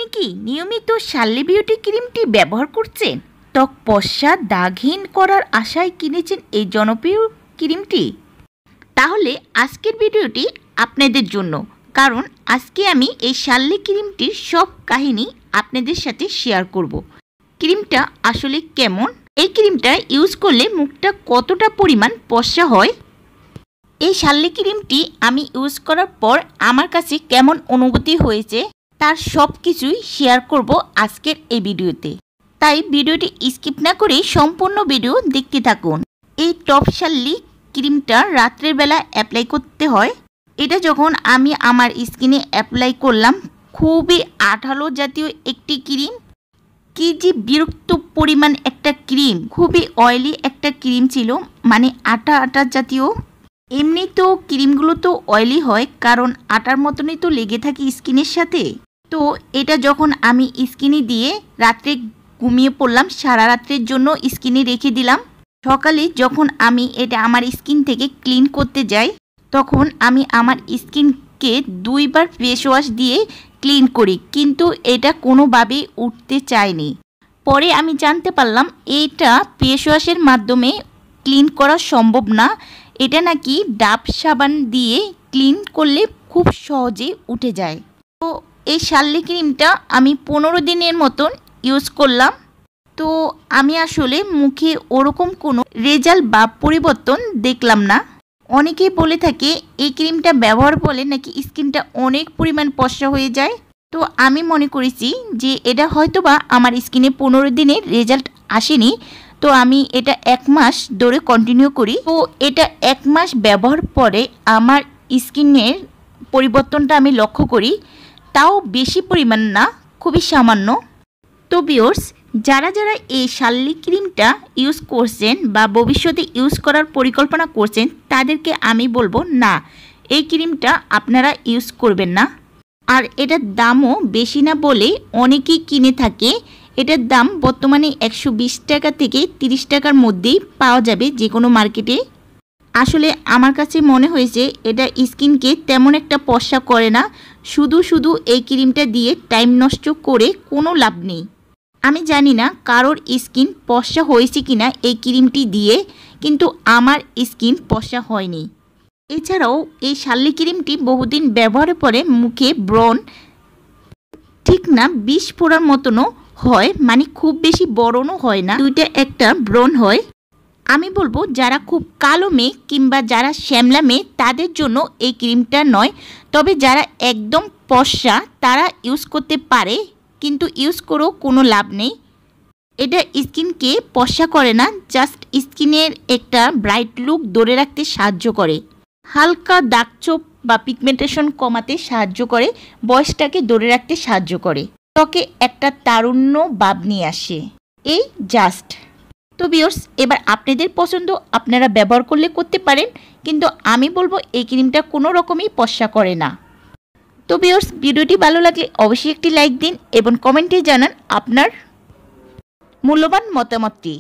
আপনি কি নিয়মিত শার্লি বিউটি ক্রিমটি ব্যবহার করছেন? ত্বক ফর্সা দাগহীন করার আশায় কিনেছেন এই জনপ্রিয় ক্রিমটি? তাহলে আজকের ভিডিওটি আপনাদের জন্য, কারণ আজকে আমি এই শার্লি ক্রিমটির সব কাহিনী আপনাদের সাথে শেয়ার করব। ক্রিমটা আসলে কেমন, এই ক্রিমটা ইউজ করলে মুখটা কতটা পরিমাণ ফর্সা হয়, এই শার্লি ক্রিমটি আমি ইউজ করার পর আমার কাছে কেমন অনুভূতি হয়েছে তার সব কিছুই শেয়ার করব আজকের এই ভিডিওতে। তাই ভিডিওটি স্কিপ না করে সম্পূর্ণ ভিডিও দেখতে থাকুন। এই টপ শার্লি ক্রিমটা রাত্রের বেলা অ্যাপ্লাই করতে হয়। এটা যখন আমি আমার স্কিনে অ্যাপ্লাই করলাম, খুবই আঠালো জাতীয় একটি ক্রিম। কি যে বিরক্ত পরিমাণ একটা ক্রিম, খুবই অয়েলি একটা ক্রিম ছিল, মানে আটা আটা জাতীয়। এমনি তো ক্রিমগুলো তো অয়েলি হয়, কারণ আটার মতনই তো লেগে থাকে স্কিনের সাথে। তো এটা যখন আমি স্কিনে দিয়ে রাত্রে ঘুমিয়ে পড়লাম, সারা রাত্রের জন্য স্কিনে রেখে দিলাম। সকালে যখন আমি এটা আমার স্কিন থেকে ক্লিন করতে যাই, তখন আমি আমার স্কিনকে 2 বার ফেস ওয়াশ দিয়ে ক্লিন করি, কিন্তু এটা কোনোভাবেই উঠতে চায়নি। পরে আমি জানতে পারলাম এটা ফেস ওয়াশের মাধ্যমে ক্লিন করা সম্ভব না। এটা নাকি ডাব সাবান দিয়ে ক্লিন করলে খুব সহজে উঠে যায়। তো এই শার্লি ক্রিমটা আমি 15 দিনের মতন ইউজ করলাম। তো আমি আসলে মুখে ওরকম কোনো রেজাল্ট বা পরিবর্তন দেখলাম না। অনেকেই বলে থাকে এই ক্রিমটা ব্যবহার করলে নাকি স্কিনটা অনেক পরিমাণ ফর্সা হয়ে যায়। তো আমি মনে করেছি যে এটা হয়তোবা আমার স্কিনে 15 দিনের রেজাল্ট আসেনি, তো আমি এটা 1 মাস ধরে কন্টিনিউ করি। তো এটা 1 মাস ব্যবহার পরে আমার স্কিনের পরিবর্তনটা আমি লক্ষ্য করি, তাও বেশি পরিমাণ না, খুবই সামান্য। তো ভিউয়ার্স, যারা যারা এই শার্লি ক্রিমটা ইউজ করছেন বা ভবিষ্যতে ইউজ করার পরিকল্পনা করছেন, তাদেরকে আমি বলবো না, এই ক্রিমটা আপনারা ইউজ করবেন না। আর এটার দামও বেশি না বলে অনেকেই কিনে থাকে। এটার দাম বর্তমানে 120 টাকা থেকে 30 টাকার মধ্যেই পাওয়া যাবে যে কোনো মার্কেটে। আসলে আমার কাছে মনে হয়েছে এটা স্কিনকে তেমন একটা ফর্সা করে না। শুধু শুধু এই ক্রিমটা দিয়ে টাইম নষ্ট করে কোনো লাভ নেই। আমি জানি না কারোর স্কিন ফর্সা হয়েছে কিনা এই ক্রিমটি দিয়ে, কিন্তু আমার স্কিন ফর্সা হয়নি। এছাড়াও এই শার্লি ক্রিমটি বহুদিন ব্যবহারের পরে মুখে ব্রণ ঠিক না 20 ফোঁড়ার মতনও হয়, মানে খুব বেশি বড়নও হয় না, 2টা একটা ব্রণ হয়। আমি বলবো যারা খুব কালো মেয়ে কিংবা যারা শ্যামলা মেয়ে তাদের জন্য এই ক্রিমটা নয়। তবে যারা একদম ফর্সা তারা ইউজ করতে পারে, কিন্তু ইউজ করেও কোনো লাভ নেই। এটা স্কিনকে ফর্সা করে না, জাস্ট স্কিনের একটা ব্রাইট লুক ধরে রাখতে সাহায্য করে, হালকা দাগছোপ বা পিগমেন্টেশন কমাতে সাহায্য করে, বয়সটাকে ধরে রাখতে সাহায্য করে, ত্বকে একটা তারুণ্য ভাব নিয়ে আসে, এই জাস্ট। তো ভিউয়ার্স, এবার আপনাদের পছন্দ, আপনারা ব্যবহার করলে করতে পারেন, কিন্তু আমি বলবো এই ক্রিমটা কোনো রকমই ফর্সা করে না। তো ভিউয়ার্স, ভিডিওটি ভালো লাগলে অবশ্যই একটি লাইক দিন এবং কমেন্টে জানান আপনার মূল্যবান মতামতটি।